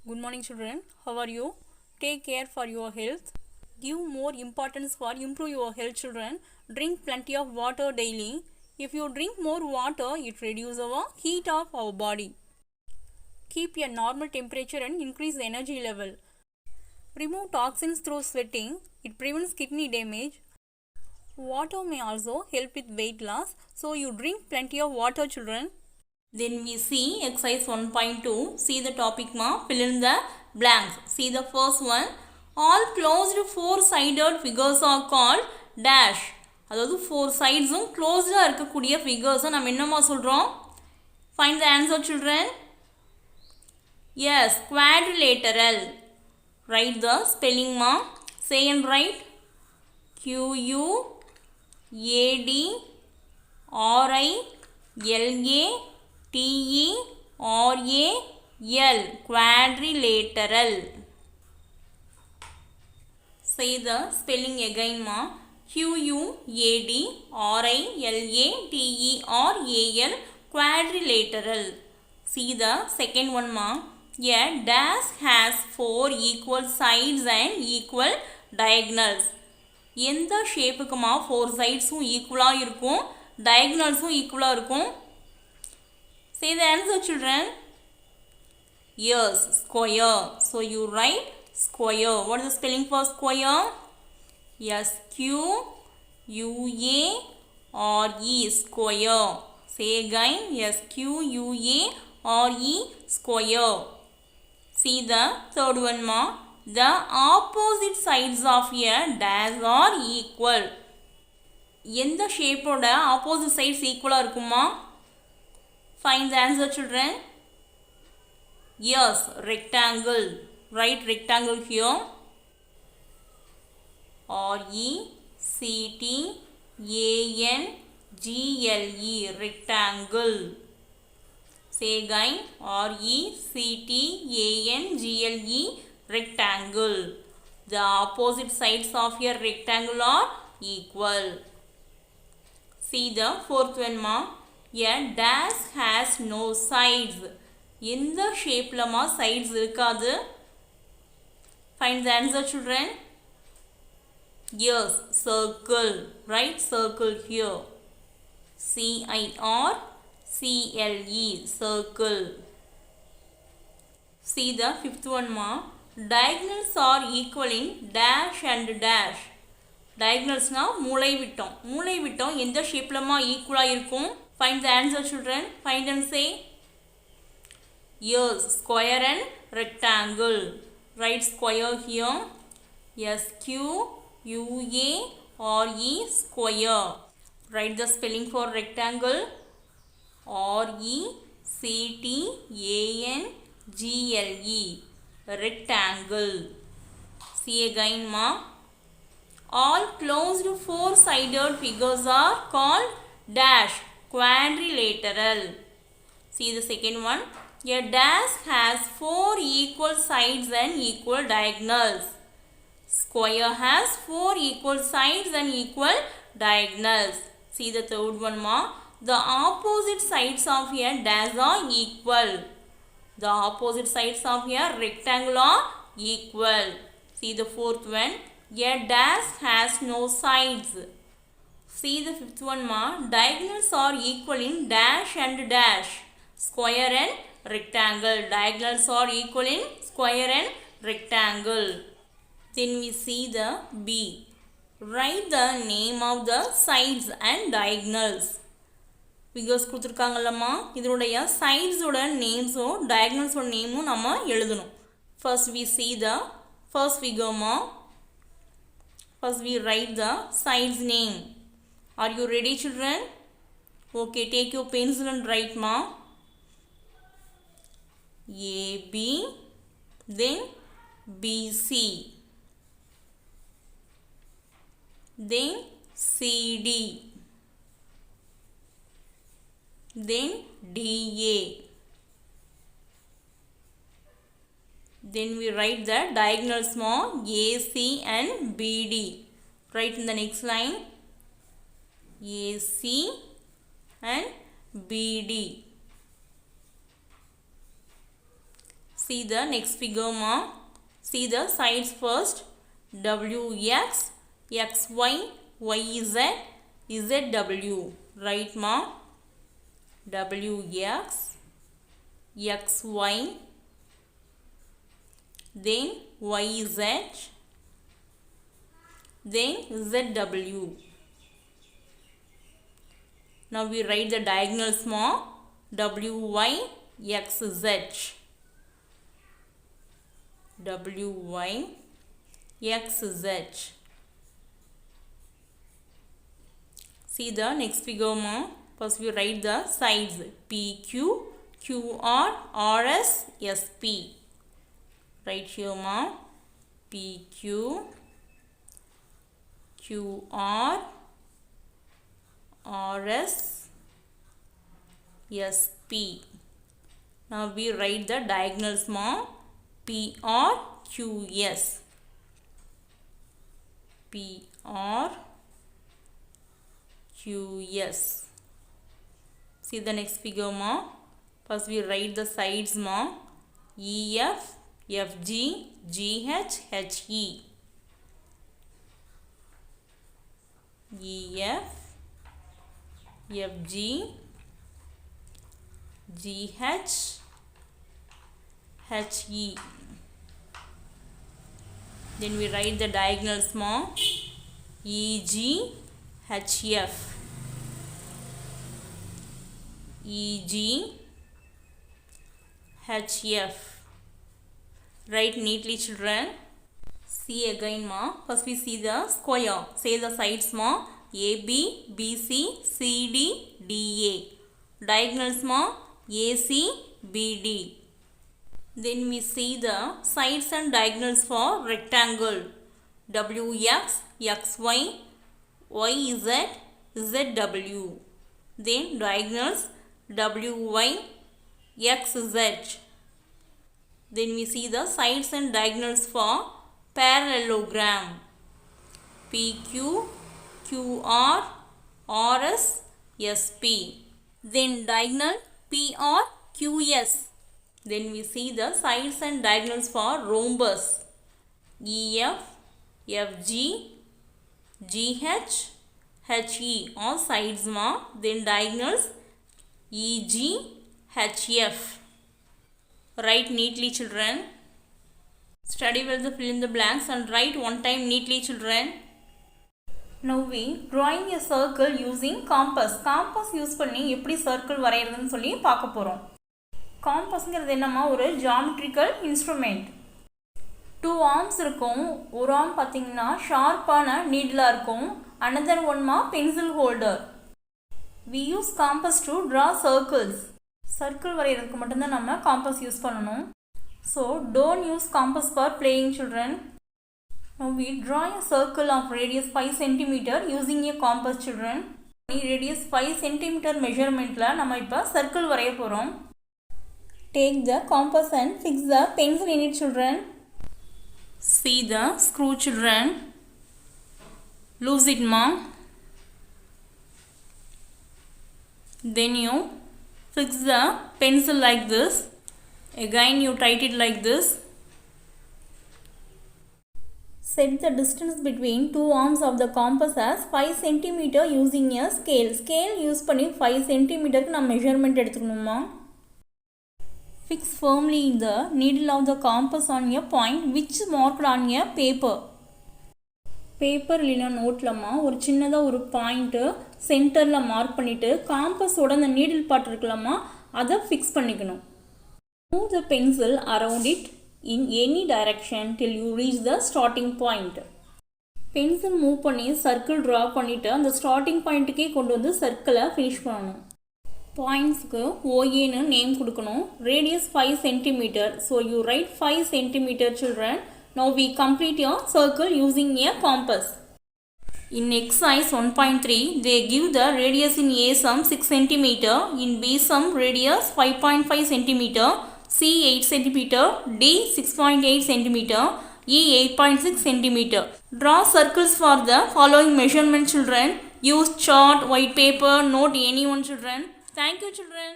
Good morning children. How are you? Take care for your health. Give more importance for improve your health children. Drink plenty of water daily. If you drink more water, it reduces our heat of our body. Keep a normal temperature and increase the energy level. Remove toxins through sweating. It prevents kidney damage. Water may also help with weight loss. So you drink plenty of water children. Then we see exercise 1.2. See the topic ma. Fill in the blanks. See the first one. All closed four-sided figures are called dash. அதாவது four சைட்ஸும் க்ளோஸ்டாக இருக்கக்கூடிய ஃபிகர்ஸை நம்ம என்னமா சொல்கிறோம்? Find the answer children. Yes, quadrilateral. Write the spelling ma. Say and write. Quadrilateral. Quadrilateral. Say the spelling again ma. Quadrilateral. Quadrilateral. See the second one ma. A dash has four equal sides and equal diagonals. எந்த ஷேப்புக்குமா four சைட்ஸும் ஈக்குவலாக இருக்கும், டயகனல்ஸும் ஈக்குவலாக இருக்கும்? Say the answer children. Yes, square. So you write square. What is the spelling for square? S-Q-U-A-R-E, square. Say again, S-Q-U-A-R-E, square. See the third one ma. The opposite sides of a dash are equal. எந்த ஷேப்போட opposite sides ஈக்குவலாக இருக்குமா? Find the answer children. Yes, rectangle. Write rectangle here. R-E-C-T-A-N-G-L-E, rectangle. Say again, R-E-C-T-A-N-G-L-E, rectangle. The opposite sides of a rectangle are equal. See the fourth one ma. A dash has no sides. எந்த ஷேப்ல மா sides இருக்காது? Find the answer children. Yes, circle. Write circle here. C-I-R-C-L-E, circle. See the fifth one ma. Diagonals are equal in dash and dash. Diagonals na மூலை விட்டம் எந்த ஷேப்லமா ஈக்குவலா இருக்கும்? Find the answer children. Find and say. Yes, square and rectangle. Write square here. S-Q-U-A-R-E, square. Write the spelling for rectangle. R-E-C-T-A-N-G-L-E, rectangle. See again ma. All closed four-sided figures are called dash, quadrilateral. See the second one. A dash has four equal sides and equal diagonals. Square has four equal sides and equal diagonals. See the third one ma. The opposite sides of a dash are equal. The opposite sides of a rectangle are equal. See the fourth one. A dash has no sides. See the fifth one ma. Diagonals are equal in dash and dash. Square and rectangle. Diagonals are equal in square and rectangle. Then we see the B. Write the name of the sides and diagonals. Figures கொடுத்துருக்காங்கல்லம்மா, இதனுடைய சைட்ஸோட நேம்ஸும் டயகனல்ஸோட நேமும் நம்ம எழுதணும். First we see the first figure ma. First we write the sides name. Are you ready children? Okay, take your pencil and write ma. AB, then BC, then CD, then DA. Then we write the diagonals ma. AC and BD. Write in the next line. AC and BD. See the next figure ma. See the sides first. WX, XY, YZ, ZW. Right ma. WX, XY, then YZ, then ZW. Now we write the diagonals more. WY, XZ. WY, XZ. See the next figure more. First we write the sides. PQ, QR, RS, SP. Right here ma. PQ, QR, RS, SP. Now we write the diagonals ma. PR, QS. PR, QS. See the next figure ma. First we write the sides ma. EF, FG, GH, HE. EF, FG, GH, HE. Then we write the diagonals ma. EG, HF. EG, HF. Write neatly children. See again ma. First we see the square. Say the sides ma. AB, BC, CD, DA. Diagonals ma. AC, BD. Then we see the sides and diagonals for rectangle. WX, XY, YZ, ZW. Then diagonals WY, XZ. Then we see the sides and diagonals for parallelogram. PQ, QR, RS, SP. Then diagonal PR, QS. Then we see the sides and diagonals for rhombus. EF, FG, GH, HE. All sides ma. Then diagonals EG, HF. Write neatly children. Study well the fill in the blanks and write one time neatly children. Now we drawing a circle using compass. Compass use பண்ணி எப்படி circle வரையறதுன்னு சொல்லி பார்க்க போறோம். Compassங்கிறது என்னமா ஒரு geometrical instrument. 2 arms இருக்கும். ஒரு arm பாத்தீங்கன்னா ஷார்ப்பான நீடிலா இருக்கும். Another one ma pencil holder. We use compass to draw circles. Circle வரையறதுக்கு மட்டும் தான் நம்ம compass யூஸ் பண்ணனும். So don't use compass for playing children. Now we draw a circle of radius 5 cm using a compass children. Radius 5 cm measurement la நம்ம இப்ப circle வரைய போறோம். Take the compass and fix the pencil in it children. See the screw children. Loose it ma. Then you fix the pencil like this. Again you tight it like this. Set the distance between two arms of the compass as 5 cm using a scale. Scale use பண்ணி 5 cm க்கு நம்ம measurement எடுத்துக்கணுமா. Fix firmly in the needle of the compass on a point which marked on a paper. Paper இல்லைனா நோட்லமா ஒரு சின்னதா ஒரு point சென்டர்ல mark பண்ணிட்டு காம்பஸோட அந்த நீடில் பார்ட் இருக்கலாமா அதை ஃபிக்ஸ் பண்ணிக்கணும். Move the pencil around it in any direction till you reach the starting point. Pencil move பண்ணி circle draw பண்ணிட்டு அந்த starting point க்கே கொண்டு வந்து circle finish பண்ணனும். Points க்கு OA னு நேம் கொடுக்கணும். Radius 5 cm. So you write 5 cm children. Now we complete your circle using a compass. In exercise 1.3, they give the radius in A sum 6 cm, in B sum radius 5.5 cm, C 8 cm, D 6.8 cm, E 8.6 cm. Draw circles for the following measurement children. Use chart, white paper, note any one children. Thank you children.